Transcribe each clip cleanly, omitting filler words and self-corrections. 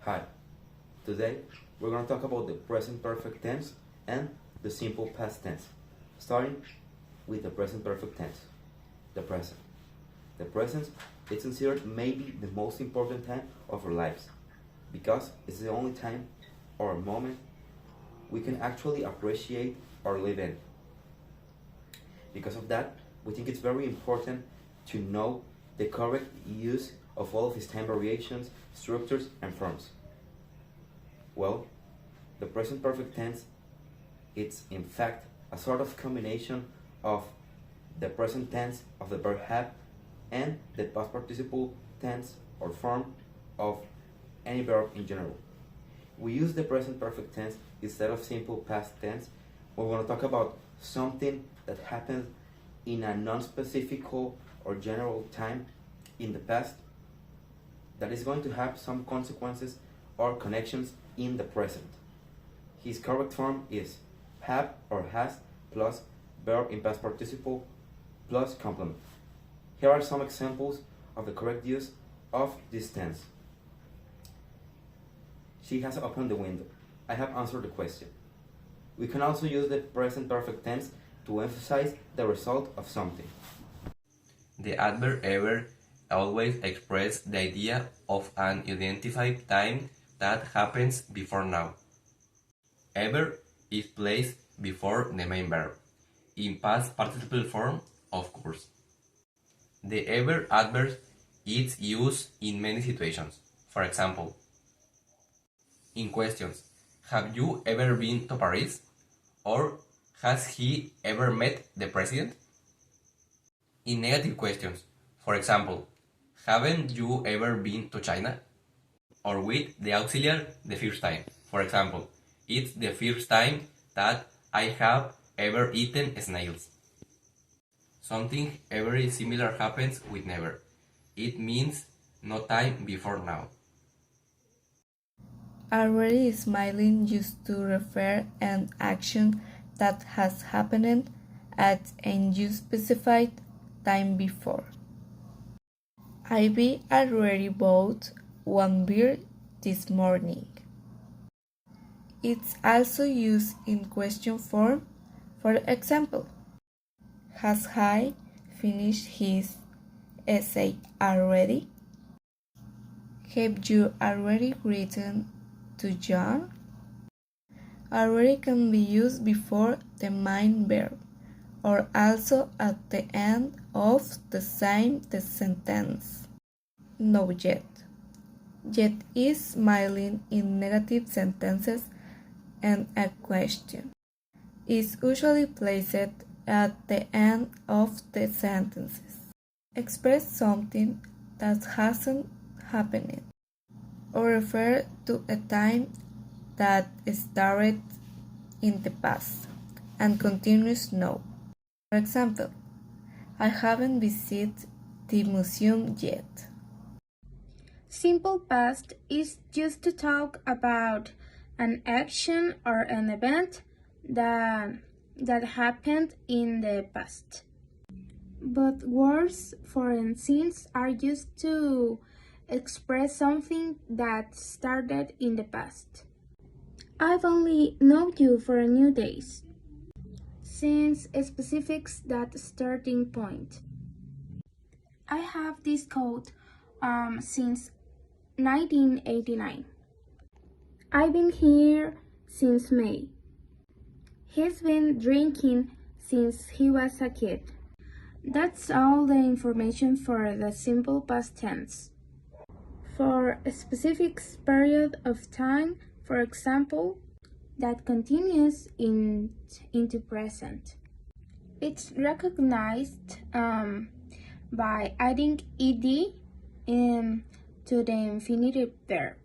Hi, today we're going to talk about the present perfect tense and the simple past tense, starting with the present perfect tense, the present. The present is considered maybe the most important time of our lives because it's the only time or moment we can actually appreciate or live in. Because of that, we think it's very important to know the correct use of all of these time variations, structures, and forms. Well, the present perfect tense it's in fact a sort of combination of the present tense of the verb have and the past participle tense or form of any verb in general. We use the present perfect tense instead of simple past tense when we want to talk about something that happened in a non-specific or general time in the past that is going to have some consequences or connections in the present. His correct form is have or has plus verb in past participle plus complement. Here are some examples of the correct use of this tense. She has opened the window. I have answered the question. We can also use the present perfect tense to emphasize the result of something. The adverb ever always expresses the idea of an identified time that happens before now. Ever is placed before the main verb, in past participle form, of course. The ever adverb is used in many situations. For example, in questions, have you ever been to Paris? Or has he ever met the president? In negative questions, for example, haven't you ever been to China? Or with the auxiliary the first time. For example, it's the first time that I have ever eaten snails. Something very similar happens with never. It means no time before now. Already smiling used to refer an action that has happened at a unspecified time before. Ivy already bought one beer this morning. It's also used in question form. For example, has I finished his essay already? Have you already written to John? Already can be used before the main verb or also at the end of the same sentence. No yet. Yet is smiling in negative sentences and a question. Is usually placed at the end of the sentences. Express something that hasn't happened or refer to a time that started in the past and continues now. For example, I haven't visited the museum yet. Simple past is used to talk about an action or an event that happened in the past. But words, for instance, are used to express something that started in the past. I've only known you for a new days, since it specifies that starting point. I have this coat since 1989. I've been here since May. He's been drinking since he was a kid. That's all the information for the simple past tense. For a specific period of time, for example, that continues into present. It's recognized by adding ed to the infinitive verb.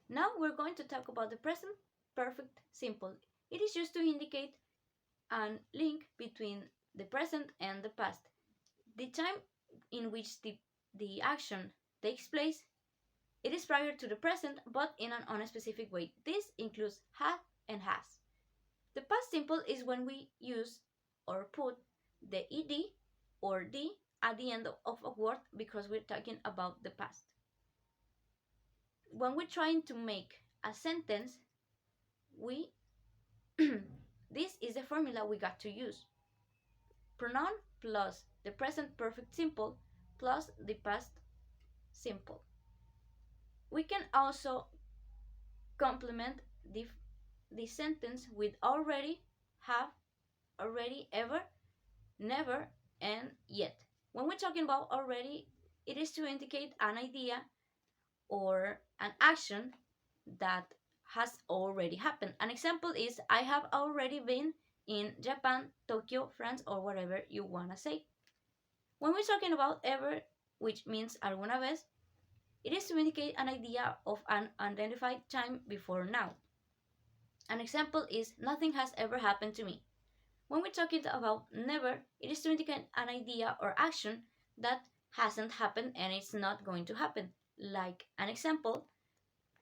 Now we're going to talk about the present perfect simple. It is used to indicate a link between the present and the past. The time in which the action takes place, it is prior to the present but in an unspecific way. This includes have and has. The past simple is when we use or put the ed or d at the end of a word because we're talking about the past. when we're trying to make a sentence, we this is the formula we got to use. Pronoun plus the present perfect simple plus the past simple. We can also complement the sentence with already, have, already, ever, never, and yet. When we're talking about already, it is to indicate an idea or an action that has already happened. An example is I have already been in Japan, Tokyo, France, or whatever you want to say. When we're talking about ever, which means alguna vez, it is to indicate an idea of an unidentified time before now. An example is nothing has ever happened to me. When we're talking about never, it is to indicate an idea or action that hasn't happened and it's not going to happen. Like an example,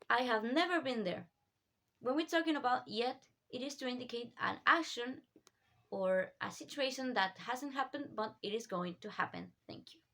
I have never been there. When we're talking about yet, it is to indicate an action or a situation that hasn't happened but it is going to happen. Thank you.